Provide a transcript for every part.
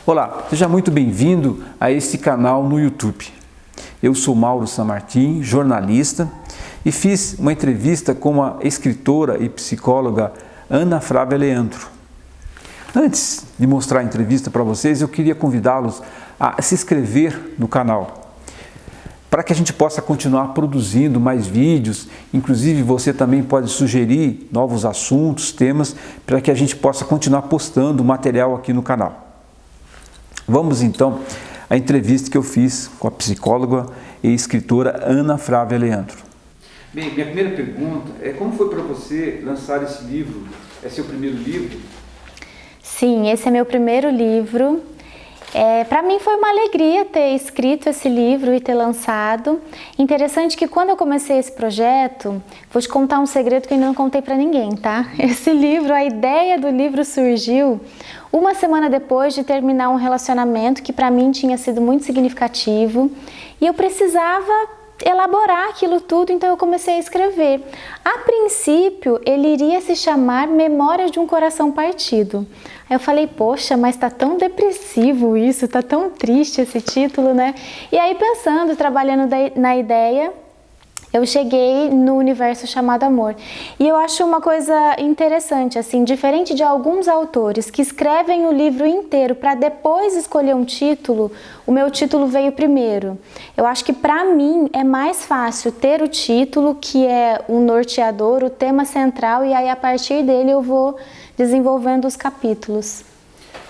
Olá, seja muito bem-vindo a esse canal no YouTube. Eu sou Mauro Sanmartin, jornalista, e fiz uma entrevista com a escritora e psicóloga Ana Flávia Leandro. Antes de mostrar a entrevista para vocês, eu queria convidá-los a se inscrever no canal, para que a gente possa continuar produzindo mais vídeos. Inclusive, você também pode sugerir novos assuntos, temas, para que a gente possa continuar postando material aqui no canal. Vamos então à entrevista que eu fiz com a psicóloga e escritora Ana Flávia Leandro. Bem, minha primeira pergunta é: como foi para você lançar esse livro? É seu primeiro livro? Sim, esse é meu primeiro livro. Para mim foi uma alegria ter escrito esse livro e ter lançado. Interessante que quando eu comecei esse projeto, vou te contar um segredo que eu ainda não contei para ninguém, tá? Esse livro, a ideia do livro surgiu uma semana depois de terminar um relacionamento que para mim tinha sido muito significativo e eu precisava elaborar aquilo tudo, então eu comecei a escrever. A princípio, ele iria se chamar Memórias de um Coração Partido. Aí eu falei, poxa, mas tá tão depressivo isso, tá tão triste esse título, né? E aí pensando, trabalhando na ideia, eu cheguei no universo chamado amor. E eu acho uma coisa interessante, assim, diferente de alguns autores que escrevem o livro inteiro para depois escolher um título, o meu título veio primeiro. Eu acho que para mim é mais fácil ter o título, que é o norteador, o tema central, e aí a partir dele eu vou desenvolvendo os capítulos.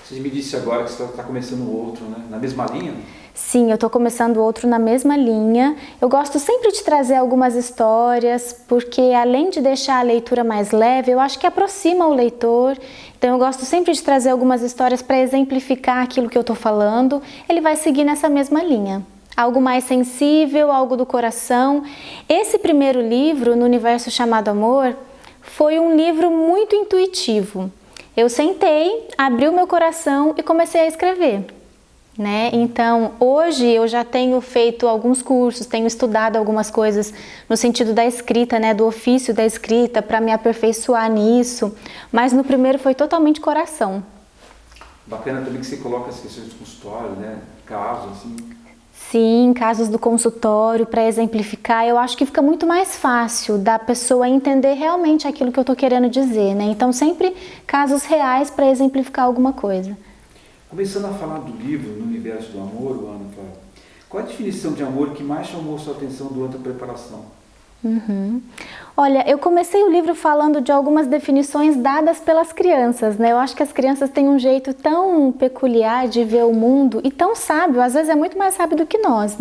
Você me disse agora que você está começando outro, né? Na mesma linha? Sim, eu estou começando outro na mesma linha. Eu gosto sempre de trazer algumas histórias, porque além de deixar a leitura mais leve, eu acho que aproxima o leitor. Então eu gosto sempre de trazer algumas histórias para exemplificar aquilo que eu estou falando. Ele vai seguir nessa mesma linha. Algo mais sensível, algo do coração. Esse primeiro livro, No Universo Chamado Amor, foi um livro muito intuitivo. Eu sentei, abri o meu coração e comecei a escrever. Então, hoje eu já tenho feito alguns cursos, tenho estudado algumas coisas no sentido da escrita, do ofício da escrita, para me aperfeiçoar nisso, mas no primeiro foi totalmente coração. Bacana também que você coloca as questões do consultório, casos assim. Sim, casos do consultório, para exemplificar, eu acho que fica muito mais fácil da pessoa entender realmente aquilo que eu estou querendo dizer, Então, sempre casos reais para exemplificar alguma coisa. Começando a falar do livro, No Universo do Amor, Ana Flávia, qual a definição de amor que mais chamou sua atenção durante a preparação? Olha, eu comecei o livro falando de algumas definições dadas pelas crianças, Eu acho que as crianças têm um jeito tão peculiar de ver o mundo e tão sábio, às vezes é muito mais sábio do que nós,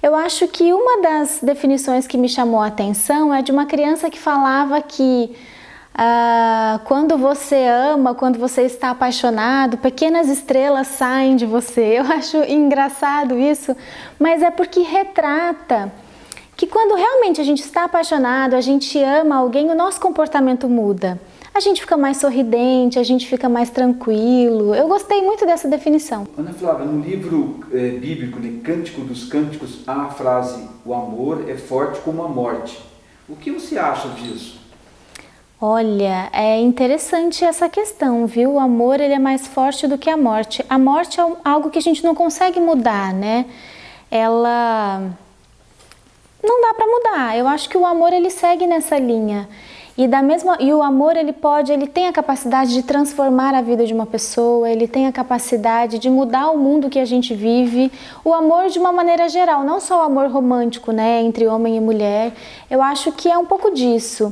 Eu acho que uma das definições que me chamou a atenção é de uma criança que falava que quando você ama, quando você está apaixonado, pequenas estrelas saem de você. Eu acho engraçado isso, mas é porque retrata que quando realmente a gente está apaixonado, a gente ama alguém, o nosso comportamento muda. A gente fica mais sorridente, a gente fica mais tranquilo. Eu gostei muito dessa definição. Ana Flávia, no livro bíblico, Cântico dos Cânticos, há a frase: o amor é forte como a morte. O que você acha disso? Olha, é interessante essa questão, viu? O amor, ele é mais forte do que a morte. A morte é algo que a gente não consegue mudar, Ela não dá para mudar. Eu acho que o amor, ele segue nessa linha. E o amor, ele tem a capacidade de transformar a vida de uma pessoa, ele tem a capacidade de mudar o mundo que a gente vive. O amor de uma maneira geral, não só o amor romântico, entre homem e mulher. Eu acho que é um pouco disso.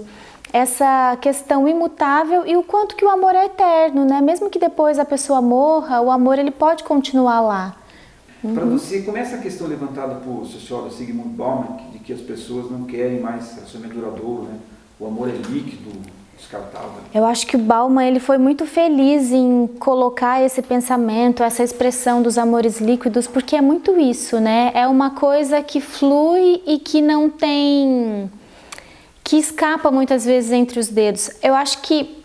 Essa questão imutável e o quanto que o amor é eterno, Mesmo que depois a pessoa morra, o amor, ele pode continuar lá. Para você, como é essa questão levantada por sociólogo Zygmunt Bauman, de que as pessoas não querem mais relacionamento duradouro, O amor é líquido, descartável? Eu acho que o Bauman, ele foi muito feliz em colocar esse pensamento, essa expressão dos amores líquidos, porque é muito isso, É uma coisa que flui e que não tem... que escapa muitas vezes entre os dedos. Eu acho que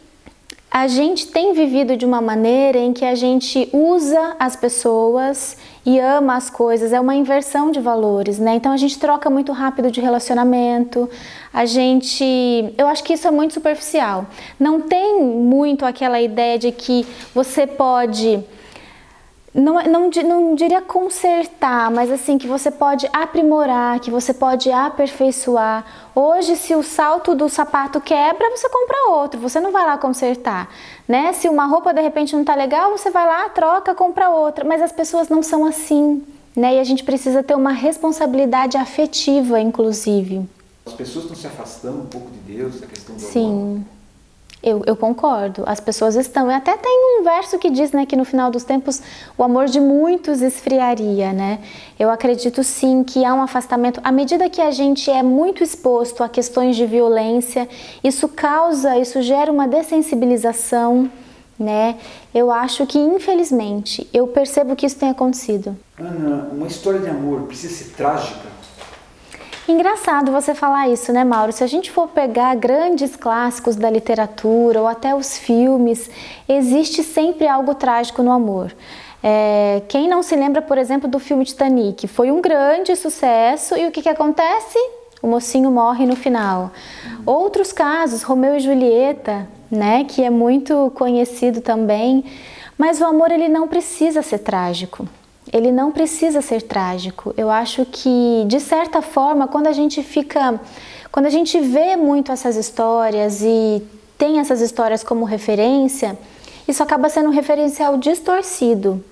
a gente tem vivido de uma maneira em que a gente usa as pessoas e ama as coisas, é uma inversão de valores, Então a gente troca muito rápido de relacionamento, eu acho que isso é muito superficial. Não tem muito aquela ideia de que você pode não diria consertar, mas assim, que você pode aprimorar, que você pode aperfeiçoar. Hoje, se o salto do sapato quebra, você compra outro, você não vai lá consertar, né? Se uma roupa de repente não tá legal, você vai lá, troca, compra outra. Mas as pessoas não são assim, né? E a gente precisa ter uma responsabilidade afetiva, inclusive. As pessoas estão se afastando um pouco de Deus, da questão do Sim. amor. Eu concordo, as pessoas estão, e até tem um verso que diz, né, que no final dos tempos o amor de muitos esfriaria, né? Eu acredito sim que há um afastamento, à medida que a gente é muito exposto a questões de violência, isso gera uma dessensibilização, né? Eu acho que infelizmente, eu percebo que isso tem acontecido. Ana, uma história de amor precisa ser trágica? Engraçado você falar isso, né, Mauro? Se a gente for pegar grandes clássicos da literatura ou até os filmes, existe sempre algo trágico no amor. Quem não se lembra, por exemplo, do filme Titanic? Foi um grande sucesso e o que acontece? O mocinho morre no final. Outros casos, Romeu e Julieta, né, que é muito conhecido também, mas o amor ele não precisa ser trágico. Ele não precisa ser trágico. Eu acho que, de certa forma, quando a gente vê muito essas histórias e tem essas histórias como referência, isso acaba sendo um referencial distorcido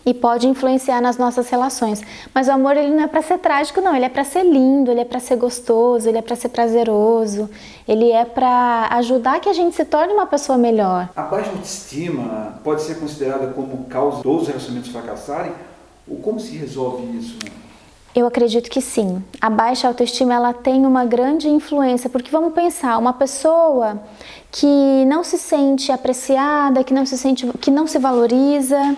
e pode influenciar nas nossas relações. Mas o amor ele não é para ser trágico, não. Ele é para ser lindo, ele é para ser gostoso, ele é para ser prazeroso, ele é para ajudar que a gente se torne uma pessoa melhor. A baixa autoestima pode ser considerada como causa dos relacionamentos fracassarem? Ou como se resolve isso? Eu acredito que sim. A baixa autoestima ela tem uma grande influência, porque vamos pensar, uma pessoa que não se sente apreciada, que não se valoriza.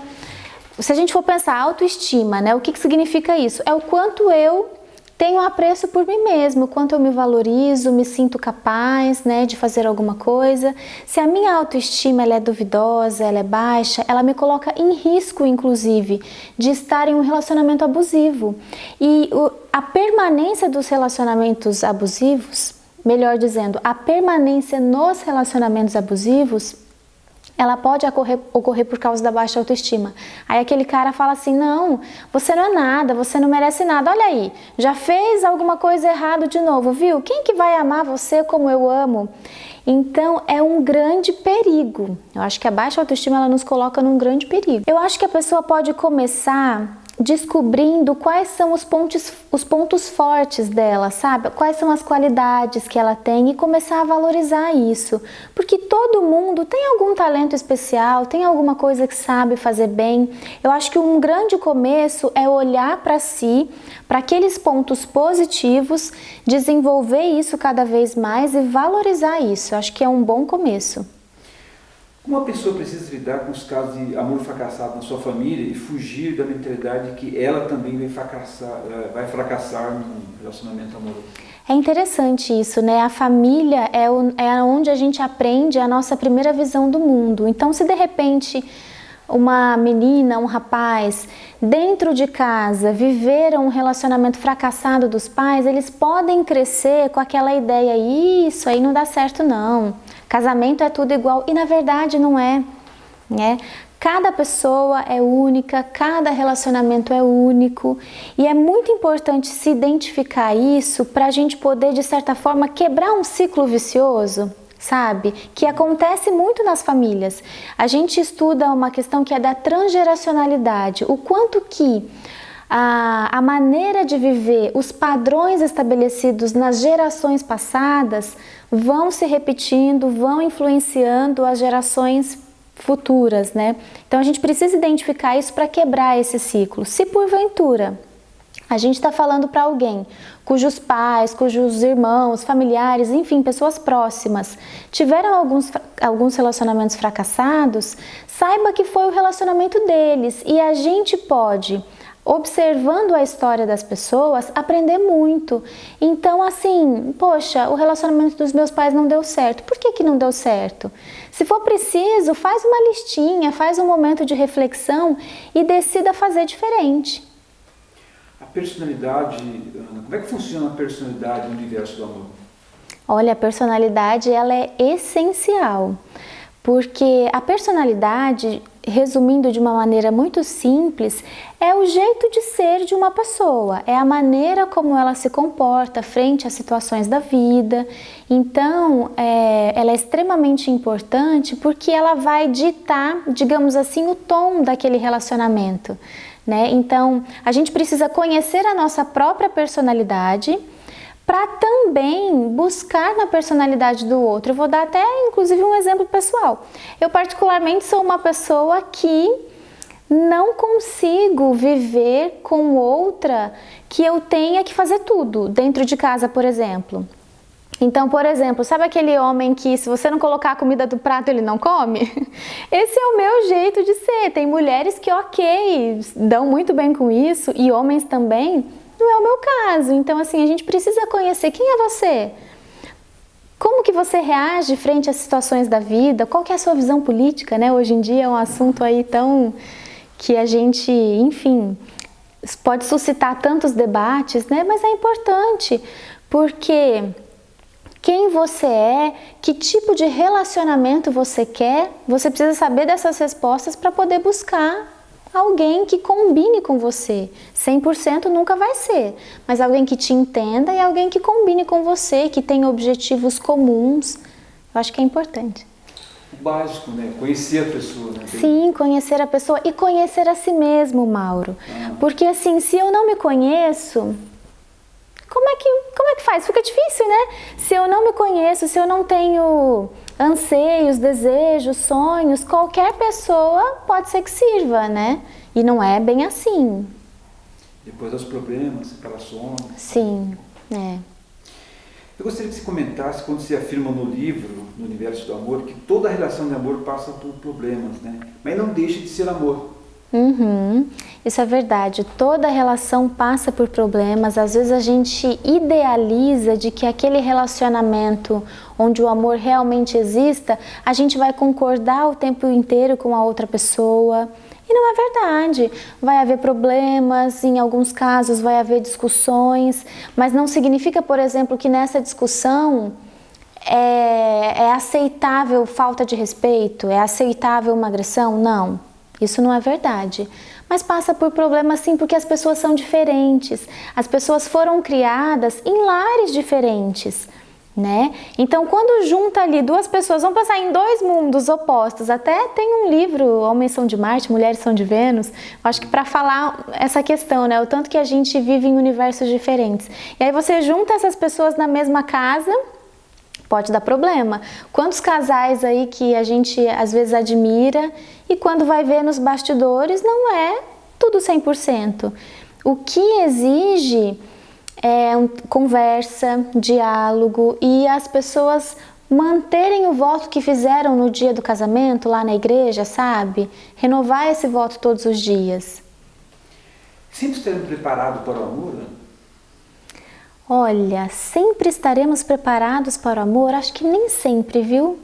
Se a gente for pensar autoestima, né? O que significa isso? É o quanto eu tenho apreço por mim mesmo, o quanto eu me valorizo, me sinto capaz, né, de fazer alguma coisa. Se a minha autoestima ela é duvidosa, ela é baixa, ela me coloca em risco, inclusive, de estar em um relacionamento abusivo. E a permanência dos relacionamentos abusivos, melhor dizendo, a permanência nos relacionamentos abusivos, ela pode ocorrer por causa da baixa autoestima. Aí aquele cara fala assim, não, você não é nada, você não merece nada, olha aí, já fez alguma coisa errada de novo, viu? Quem que vai amar você como eu amo? Então é um grande perigo. Eu acho que a baixa autoestima ela nos coloca num grande perigo. Eu acho que a pessoa pode começar descobrindo quais são os pontos fortes dela, sabe? Quais são as qualidades que ela tem e começar a valorizar isso. Porque todo mundo tem algum talento especial, tem alguma coisa que sabe fazer bem. Eu acho que um grande começo é olhar para si, para aqueles pontos positivos, desenvolver isso cada vez mais e valorizar isso. Eu acho que é um bom começo. Como a pessoa precisa lidar com os casos de amor fracassado na sua família e fugir da mentalidade que ela também vai fracassar num relacionamento amoroso? É interessante isso, né? A família é onde a gente aprende a nossa primeira visão do mundo. Então, se de repente uma menina, um rapaz, dentro de casa, viveram um relacionamento fracassado dos pais, eles podem crescer com aquela ideia, isso aí não dá certo não. Casamento é tudo igual e na verdade não é, né? Cada pessoa é única, cada relacionamento é único e é muito importante se identificar isso para a gente poder, de certa forma, quebrar um ciclo vicioso, sabe? Que acontece muito nas famílias. A gente estuda uma questão que é da transgeracionalidade, o quanto que a maneira de viver, os padrões estabelecidos nas gerações passadas vão se repetindo, vão influenciando as gerações futuras, né? Então a gente precisa identificar isso para quebrar esse ciclo. Se porventura a gente está falando para alguém cujos pais, cujos irmãos, familiares, enfim, pessoas próximas tiveram alguns relacionamentos fracassados, saiba que foi o relacionamento deles e a gente pode, observando a história das pessoas, aprender muito. Então, assim, poxa, o relacionamento dos meus pais não deu certo. Por que não deu certo? Se for preciso, faz uma listinha, faz um momento de reflexão e decida fazer diferente. A personalidade, Ana, como é que funciona a personalidade no universo do amor? Olha, a personalidade, ela é essencial. Porque a personalidade, resumindo de uma maneira muito simples, é o jeito de ser de uma pessoa, é a maneira como ela se comporta frente às situações da vida. Então, ela é extremamente importante porque ela vai ditar, digamos assim, o tom daquele relacionamento, né? Então, a gente precisa conhecer a nossa própria personalidade para também buscar na personalidade do outro. Eu vou dar até, inclusive, um exemplo pessoal. Eu, particularmente, sou uma pessoa que não consigo viver com outra que eu tenha que fazer tudo dentro de casa, por exemplo. Então, por exemplo, sabe aquele homem que se você não colocar a comida do prato ele não come? Esse é o meu jeito de ser. Tem mulheres que, ok, dão muito bem com isso, e homens também. Não é o meu caso. Então, assim, a gente precisa conhecer quem é você. Como que você reage frente às situações da vida? Qual que é a sua visão política, né? Hoje em dia é um assunto aí tão... que a gente, enfim, pode suscitar tantos debates, né? Mas é importante, porque quem você é, que tipo de relacionamento você quer, você precisa saber dessas respostas para poder buscar alguém que combine com você. 100% nunca vai ser, mas alguém que te entenda e alguém que combine com você, que tenha objetivos comuns. Eu acho que é importante. O básico, né? Conhecer a pessoa, né? Sim, conhecer a pessoa e conhecer a si mesmo, Mauro. Porque assim, se eu não me conheço, como é que faz? Fica difícil, né? Se eu não me conheço, se eu não tenho anseios, desejos, sonhos, qualquer pessoa pode ser que sirva, né? E não é bem assim. Depois dos problemas, separações. Sim, é. Eu gostaria que você comentasse quando você afirma no livro, no Universo do Amor, que toda relação de amor passa por problemas, né? Mas não deixa de ser amor. Isso é verdade, toda relação passa por problemas. Às vezes a gente idealiza de que aquele relacionamento onde o amor realmente exista, a gente vai concordar o tempo inteiro com a outra pessoa. E não é verdade. Vai haver problemas, em alguns casos vai haver discussões, mas não significa, por exemplo, que nessa discussão é aceitável falta de respeito, é aceitável uma agressão. Não, isso não é verdade. Mas passa por problemas sim, porque as pessoas são diferentes. As pessoas foram criadas em lares diferentes, né? Então, quando junta ali duas pessoas, vão passar em dois mundos opostos. Até tem um livro, Homens são de Marte, Mulheres são de Vênus, acho que para falar essa questão, né? O tanto que a gente vive em universos diferentes. E aí você junta essas pessoas na mesma casa, pode dar problema. Quantos casais aí que a gente às vezes admira e quando vai ver nos bastidores não é tudo 100%. O que exige é conversa, diálogo e as pessoas manterem o voto que fizeram no dia do casamento lá na igreja, sabe? Renovar esse voto todos os dias. Sempre estaremos preparados para o amor, né? Olha, sempre estaremos preparados para o amor? Acho que nem sempre, viu?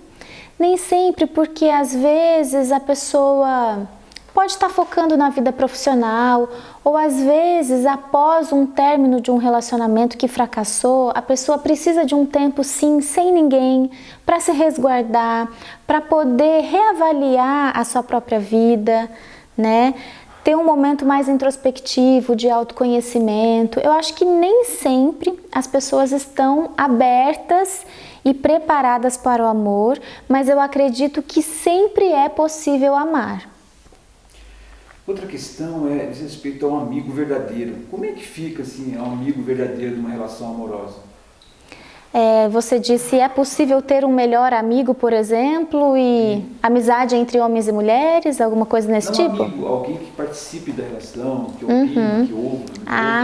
Nem sempre, porque às vezes a pessoa pode estar focando na vida profissional, ou às vezes após um término de um relacionamento que fracassou, a pessoa precisa de um tempo sim, sem ninguém, para se resguardar, para poder reavaliar a sua própria vida, né? Ter um momento mais introspectivo, de autoconhecimento. Eu acho que nem sempre as pessoas estão abertas e preparadas para o amor, mas eu acredito que sempre é possível amar. Outra questão diz respeito ao amigo verdadeiro. Como é que fica assim, um amigo verdadeiro de uma relação amorosa? Você disse, é possível ter um melhor amigo, por exemplo, e amizade entre homens e mulheres, alguma coisa nesse tipo? Amigo, alguém que participe da relação, que opine, que ouve,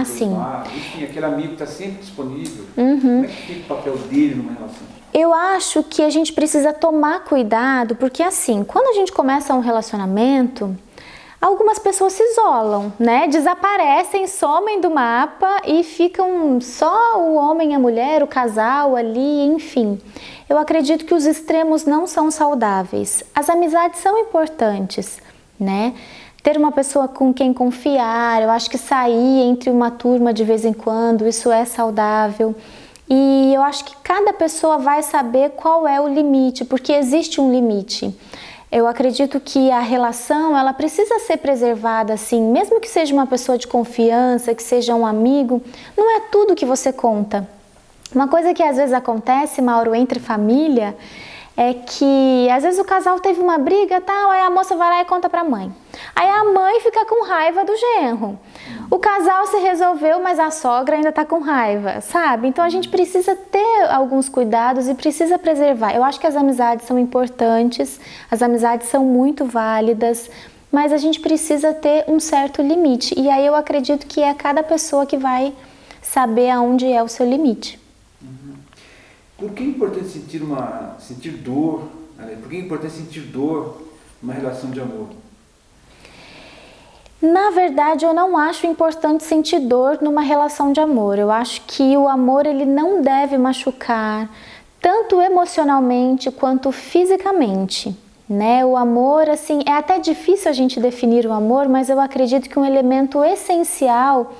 sim. Enfim, aquele amigo que está sempre disponível. Como é que fica o papel dele numa relação? Eu acho que a gente precisa tomar cuidado, porque assim, quando a gente começa um relacionamento, algumas pessoas se isolam, né? Desaparecem, somem do mapa e ficam só o homem e a mulher, o casal ali, enfim. Eu acredito que os extremos não são saudáveis. As amizades são importantes, né? Ter uma pessoa com quem confiar, eu acho que sair entre uma turma de vez em quando, isso é saudável. E eu acho que cada pessoa vai saber qual é o limite, porque existe um limite. Eu acredito que a relação, ela precisa ser preservada, assim, mesmo que seja uma pessoa de confiança, que seja um amigo, não é tudo que você conta. Uma coisa que às vezes acontece, Mauro, entre família, é que às vezes o casal teve uma briga, tal, aí a moça vai lá e conta pra mãe. Aí a mãe fica com raiva do genro. O casal se resolveu, mas a sogra ainda tá com raiva, sabe? Então a gente precisa ter alguns cuidados e precisa preservar. Eu acho que as amizades são importantes, as amizades são muito válidas, mas a gente precisa ter um certo limite. E aí eu acredito que é cada pessoa que vai saber aonde é o seu limite. Por que é importante sentir dor? Por que é importante sentir dor numa relação de amor? Na verdade, eu não acho importante sentir dor numa relação de amor. Eu acho que o amor ele não deve machucar, tanto emocionalmente quanto fisicamente, né? O amor, assim, é até difícil a gente definir o amor, mas eu acredito que um elemento essencial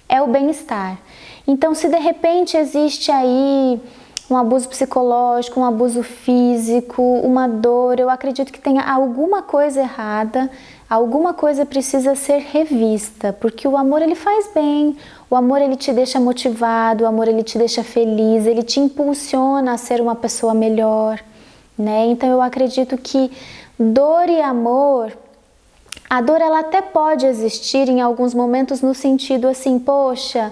é o bem-estar. Então, se de repente existe aí um abuso psicológico, um abuso físico, uma dor, eu acredito que tenha alguma coisa errada, alguma coisa precisa ser revista, porque o amor ele faz bem, o amor ele te deixa motivado, o amor ele te deixa feliz, ele te impulsiona a ser uma pessoa melhor, né? Então eu acredito que dor e amor, a dor ela até pode existir em alguns momentos no sentido assim, poxa,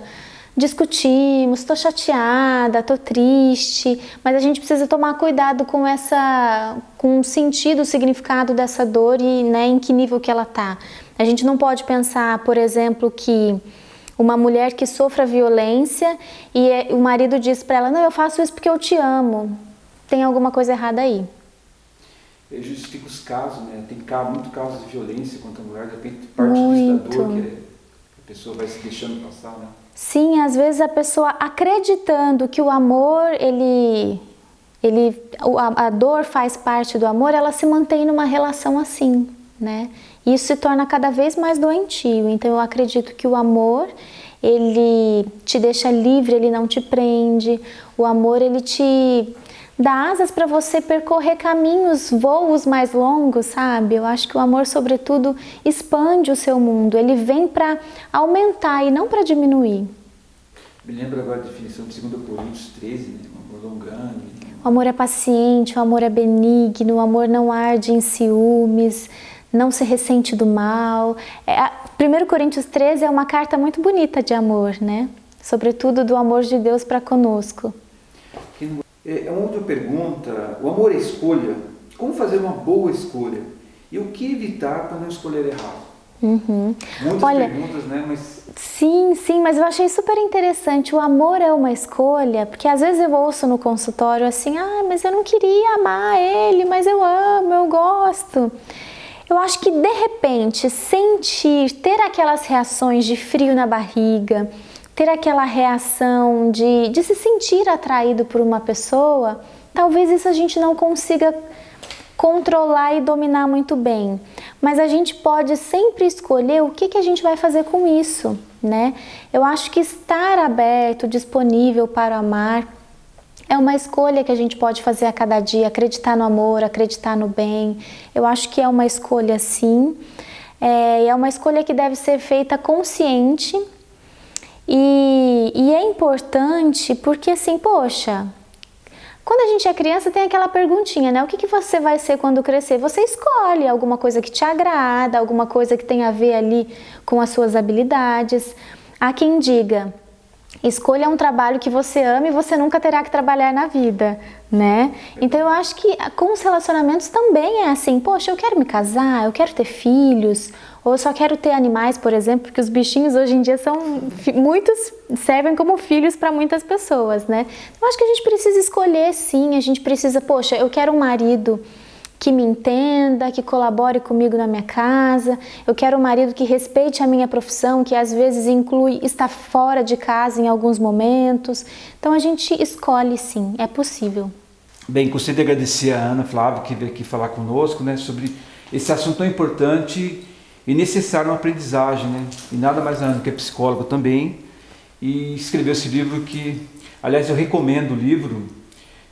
discutimos, estou chateada, estou triste, mas a gente precisa tomar cuidado com o sentido, o significado dessa dor e, né, em que nível que ela está. A gente não pode pensar, por exemplo, que uma mulher que sofra violência e o marido diz para ela, não, eu faço isso porque eu te amo. Tem alguma coisa errada aí. Eu justifico os casos, né? Tem muito casos de violência contra a mulher, de repente parte disso da dor que a pessoa vai se deixando passar, né? Sim, às vezes a pessoa acreditando que o amor, a dor faz parte do amor, ela se mantém numa relação assim, né? E isso se torna cada vez mais doentio. Então eu acredito que o amor, ele te deixa livre, ele não te prende. O amor, ele te dá asas para você percorrer caminhos, voos mais longos, sabe? Eu acho que o amor, sobretudo, expande o seu mundo. Ele vem para aumentar e não para diminuir. Me lembra agora a definição de 2 Coríntios 13, né? Um amor longânime. O amor é paciente, o amor é benigno, o amor não arde em ciúmes, não se ressente do mal. 1 Coríntios 13 é uma carta muito bonita de amor, né? Sobretudo do amor de Deus para conosco. Uma outra pergunta, o amor é escolha? Como fazer uma boa escolha? E o que evitar para não escolher errado? Muitas perguntas, né? Mas... Sim, mas eu achei super interessante. O amor é uma escolha, porque às vezes eu ouço no consultório assim, mas eu não queria amar ele, mas eu amo, eu gosto. Eu acho que de repente ter aquelas reações de frio na barriga, ter aquela reação de se sentir atraído por uma pessoa, talvez isso a gente não consiga controlar e dominar muito bem. Mas a gente pode sempre escolher o que a gente vai fazer com isso, né? Eu acho que estar aberto, disponível para amar, é uma escolha que a gente pode fazer a cada dia, acreditar no amor, acreditar no bem. Eu acho que é uma escolha sim, é uma escolha que deve ser feita consciente. E é importante porque assim, poxa, quando a gente é criança tem aquela perguntinha, né? O que você vai ser quando crescer? Você escolhe alguma coisa que te agrada, alguma coisa que tem a ver ali com as suas habilidades. Há quem diga, escolha um trabalho que você ama e você nunca terá que trabalhar na vida, né? Então eu acho que com os relacionamentos também é assim, poxa, eu quero me casar, eu quero ter filhos, ou eu só quero ter animais, por exemplo, porque os bichinhos hoje em dia muitos servem como filhos para muitas pessoas, né? Eu acho que a gente precisa escolher sim, a gente precisa, poxa, eu quero um marido que me entenda, que colabore comigo na minha casa, eu quero um marido que respeite a minha profissão, que às vezes inclui estar fora de casa em alguns momentos. Então a gente escolhe sim, é possível. Bem, gostaria de agradecer a Ana Flávia que veio aqui falar conosco, né, sobre esse assunto tão importante e necessário uma aprendizagem, né? E nada mais Ana que é psicóloga também, e escreveu esse livro que, aliás, eu recomendo o livro.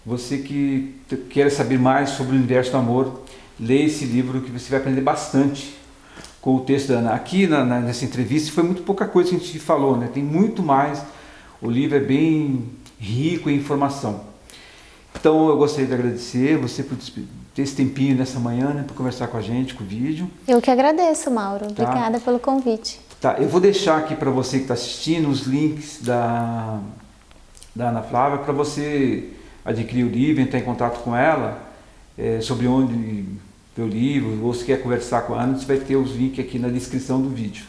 Você que queira saber mais sobre o universo do amor, leia esse livro que você vai aprender bastante com o texto da Ana. Aqui nessa entrevista foi muito pouca coisa que a gente falou, né? Tem muito mais, o livro é bem rico em informação. Então eu gostaria de agradecer você por ter esse tempinho nessa manhã, né, para conversar com a gente, com o vídeo. Eu que agradeço, Mauro. Obrigada pelo convite. Tá, eu vou deixar aqui para você que está assistindo os links da Ana Flávia para você adquirir o livro, entrar em contato com ela sobre onde ver o livro, ou se quer conversar com a Ana, você vai ter os links aqui na descrição do vídeo.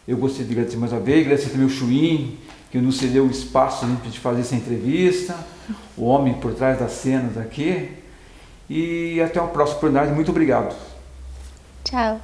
Eu gostaria de agradecer mais uma vez, agradecer também o Chuim, que nos cedeu o espaço para a gente fazer essa entrevista, o homem por trás das cenas aqui, e até uma próxima oportunidade. Muito obrigado. Tchau.